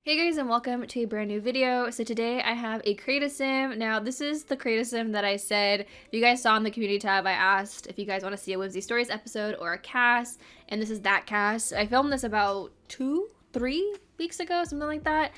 Hey guys, and welcome to a brand new video. So today I have a create a sim. Now this is the create a sim that I said, if you guys saw in the community tab, I asked if you guys want to see a Whimsy Stories episode or a cast, and this is that cast. I filmed this about 3 weeks ago, something like that.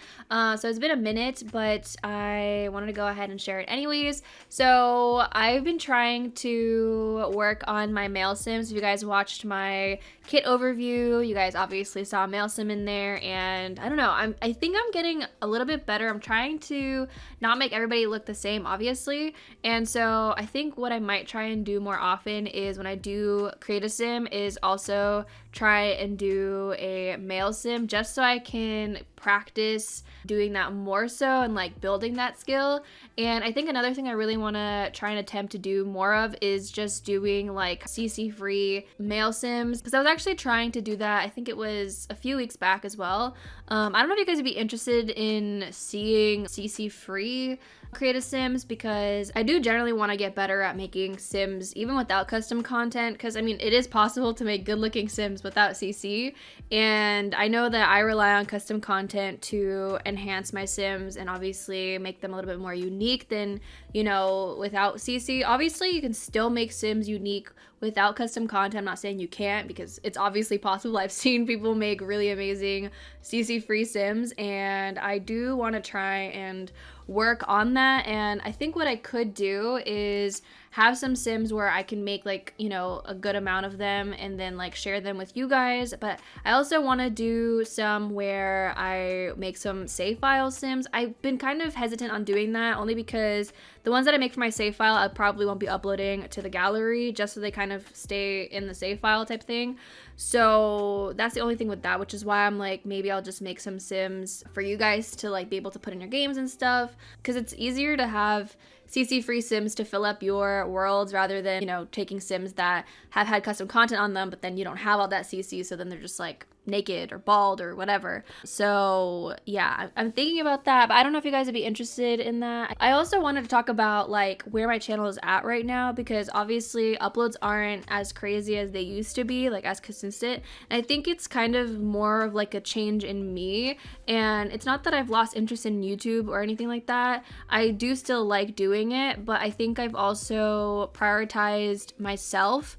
So it's been a minute, but I wanted to go ahead and share it anyways. So I've been trying to work on my male sims. If you guys watched my kit overview, you guys obviously saw a male sim in there, and I don't know, I think I'm getting a little bit better. I'm trying to not make everybody look the same, obviously, and so I think what I might try and do more often is when I do create a sim is also try and do a male sim, just so I can practice doing that more so and like building that skill. And I think another thing I really want to try and attempt to do more of is just doing like CC free male sims, because I was actually trying to do that. I think it was a few weeks back as well. I don't know if you guys would be interested in seeing CC free creative sims, because I do generally want to get better at making sims even without custom content, because I mean it is possible to make good looking sims without CC, and I know that I rely on custom content to enhance my sims and obviously make them a little bit more unique than, you know, without CC. Obviously you can still make sims unique without custom content. I'm not saying you can't, because it's obviously possible. I've seen people make really amazing CC free sims, and I do want to try and work on that. And I think what I could do is have some sims where I can make like, you know, a good amount of them and then like share them with you guys. But I also want to do some where I make some save file sims. I've been kind of hesitant on doing that only because the ones that I make for my save file I probably won't be uploading to the gallery, just so they kind of stay in the save file type thing. So that's the only thing with that, which is why I'm like, maybe I'll just make some sims for you guys to like be able to put in your games and stuff, because it's easier to have CC free sims to fill up your worlds rather than, you know, taking sims that have had custom content on them but then you don't have all that CC, so then they're just like naked or bald or whatever. So yeah, I'm thinking about that, but I don't know if you guys would be interested in that. I also wanted to talk about like where my channel is at right now, because obviously uploads aren't as crazy as they used to be, like as consistent, and I think it's kind of more of like a change in me. And it's not that I've lost interest in YouTube or anything like that. I do still like doing it, but I think I've also prioritized myself,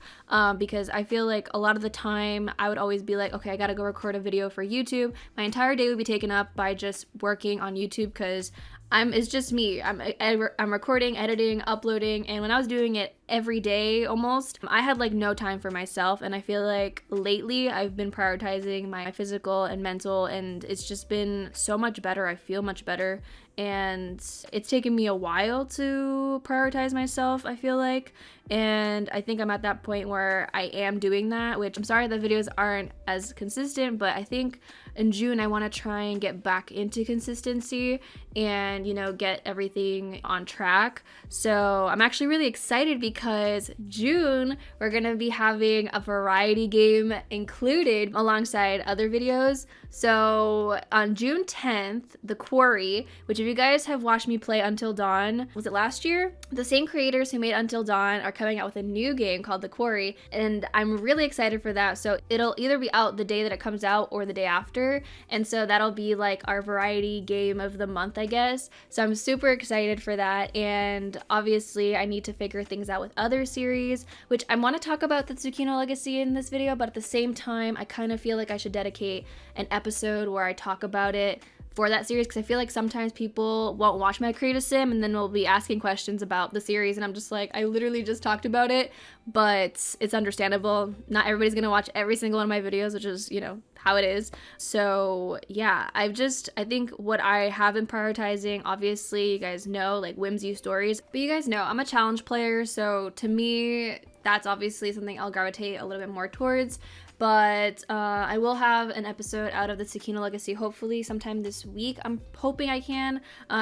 because I feel like a lot of the time I would always be like, okay, I gotta go record a video for YouTube. My entire day would be taken up by just working on YouTube, because it's just me. I'm recording, editing, uploading, and when I was doing it every day almost, I had like no time for myself. And I feel like lately I've been prioritizing my physical and mental, and it's just been so much better. I feel much better, and it's taken me a while to prioritize myself, I feel like. And I think I'm at that point where I am doing that, which I'm sorry the videos aren't as consistent, but I think in June I want to try and get back into consistency and, you know, get everything on track. So I'm actually really excited because June we're gonna be having a variety game included alongside other videos. So on June 10th, The Quarry, which if you guys have watched me play Until Dawn, was it last year? The same creators who made Until Dawn are coming out with a new game called The Quarry, and I'm really excited for that. So it'll either be out the day that it comes out or the day after, and so that'll be like our variety game of the month, I guess. So I'm super excited for that, and obviously I need to figure things out with other series, which I want to talk about the Tsukino Legacy in this video, but at the same time I kind of feel like I should dedicate an episode where I talk about it for that series, because I feel like sometimes people won't watch my creative sim and then will be asking questions about the series, and I'm just like, I literally just talked about it. But it's understandable, not everybody's gonna watch every single one of my videos, which is, you know, how it is. So yeah, I think what I have been prioritizing, obviously you guys know, like Whimsy Stories, but you guys know I'm a challenge player, so to me that's obviously something I'll gravitate a little bit more towards. But I will have an episode out of the Tsukino Legacy hopefully sometime this week. I'm hoping I can,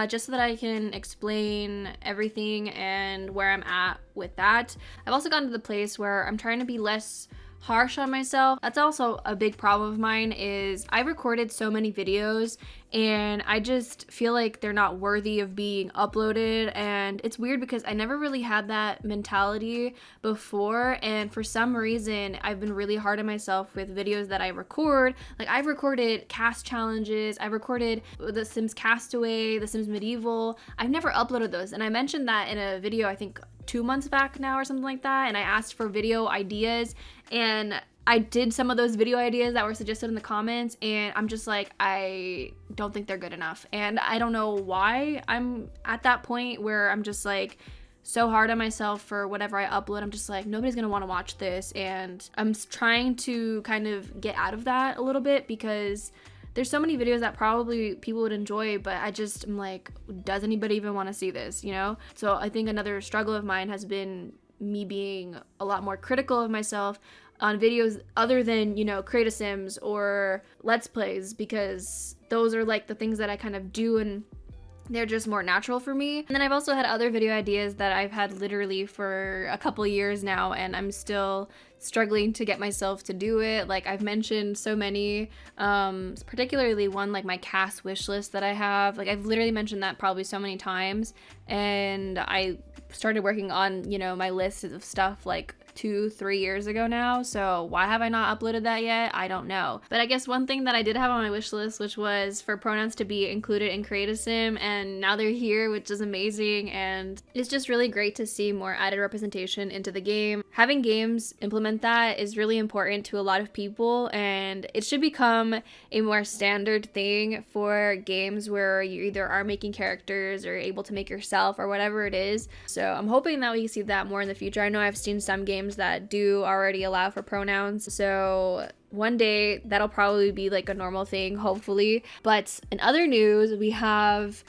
just so that I can explain everything and where I'm at with that. I've also gotten to the place where I'm trying to be less harsh on myself. That's also a big problem of mine, is I recorded so many videos and I just feel like they're not worthy of being uploaded. And it's weird because I never really had that mentality before, and for some reason I've been really hard on myself with videos that I record. Like, I've recorded cast challenges, I've recorded The Sims Castaway, The Sims Medieval. I've never uploaded those, and I mentioned that in a video I think 2 months back now or something like that, and I asked for video ideas, and I did some of those video ideas that were suggested in the comments, and I'm just like, I don't think they're good enough. And I don't know why I'm at that point where I'm just like so hard on myself for whatever I upload. I'm just like, nobody's gonna want to watch this, and I'm trying to kind of get out of that a little bit because there's so many videos that probably people would enjoy, but I'm like, does anybody even want to see this, you know? So I think another struggle of mine has been me being a lot more critical of myself on videos other than, you know, Create a Sims or Let's Plays, because those are like the things that I kind of do and they're just more natural for me. And then I've also had other video ideas that I've had literally for a couple years now, and I'm still struggling to get myself to do it. Like, I've mentioned so many, particularly one like my cast wish list that I have. Like, I've literally mentioned that probably so many times, and I started working on, you know, my list of stuff like 2-3 years ago now. So why have I not uploaded that yet? I don't know. But I guess one thing that I did have on my wish list, which was for pronouns to be included in Create a Sim, and now they're here, which is amazing. And it's just really great to see more added representation into the game. Having games implement that is really important to a lot of people, and it should become a more standard thing for games where you either are making characters or able to make yourself or whatever it is. So I'm hoping that we see that more in the future. I know I've seen some games that do already allow for pronouns, so one day that'll probably be like a normal thing, hopefully. But in other news, we have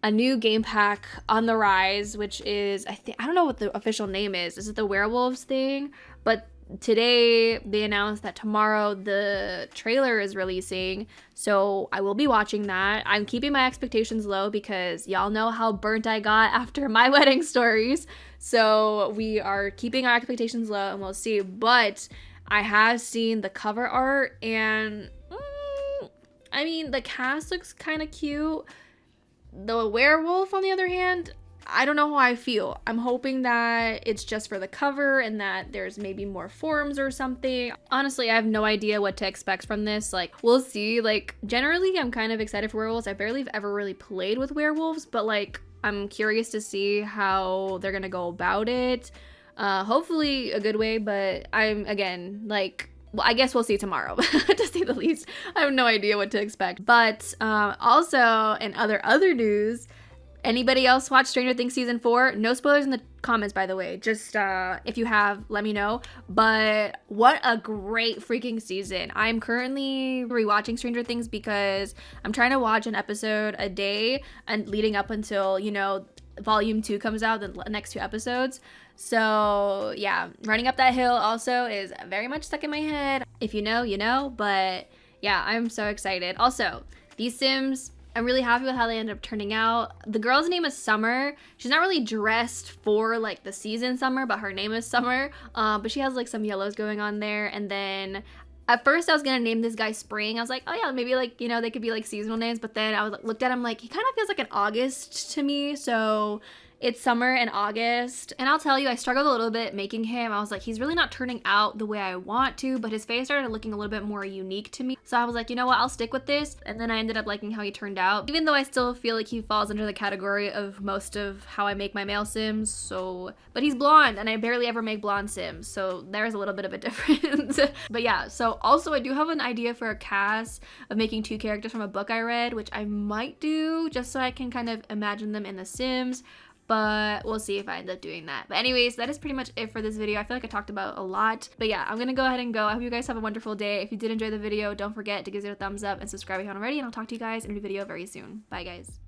a new game pack on the rise, which is, I don't know what the official name is. Is it the werewolves thing? But today they announced that tomorrow the trailer is releasing, so I will be watching that. I'm keeping my expectations low because y'all know how burnt I got after my wedding stories, so we are keeping our expectations low and we'll see. But I have seen the cover art, and I mean, the cast looks kind of cute. The werewolf, on the other hand, I don't know how I feel. I'm hoping that it's just for the cover and that there's maybe more forms or something. Honestly, I have no idea what to expect from this. Like, we'll see. Like, generally, I'm kind of excited for werewolves. I barely have ever really played with werewolves, but like, I'm curious to see how they're gonna go about it. Hopefully a good way, but I'm, again, like, well, I guess we'll see tomorrow, to say the least. I have no idea what to expect. But also, in other news, anybody else watch Stranger Things season 4? No spoilers in the comments, by the way. Just if you have, let me know. But what a great freaking season. I'm currently rewatching Stranger Things because I'm trying to watch an episode a day and leading up until, you know, volume 2 comes out, the next 2 episodes. So yeah, Running Up That Hill also is very much stuck in my head. If you know, you know. But yeah, I'm so excited. Also, these Sims, I'm really happy with how they ended up turning out. The girl's name is Summer. She's not really dressed for like the season Summer, but her name is Summer. But she has like some yellows going on there. And then at first I was gonna name this guy Spring. I was like, oh yeah, maybe like, you know, they could be like seasonal names. But then I looked at him like, he kind of feels like an August to me. So it's summer and August. And I'll tell you, I struggled a little bit making him. I was like, he's really not turning out the way I want to, but his face started looking a little bit more unique to me. So I was like, you know what, I'll stick with this. And then I ended up liking how he turned out, even though I still feel like he falls under the category of most of how I make my male Sims. So, but he's blonde and I barely ever make blonde Sims. So there's a little bit of a difference. But yeah, so also I do have an idea for a cast of making 2 characters from a book I read, which I might do just so I can kind of imagine them in The Sims. But we'll see if I end up doing that. But anyways, that is pretty much it for this video. I feel like I talked about a lot. But yeah, I'm gonna go ahead and go. I hope you guys have a wonderful day. If you did enjoy the video, don't forget to give it a thumbs up and subscribe if you haven't already. And I'll talk to you guys in a new video very soon. Bye, guys.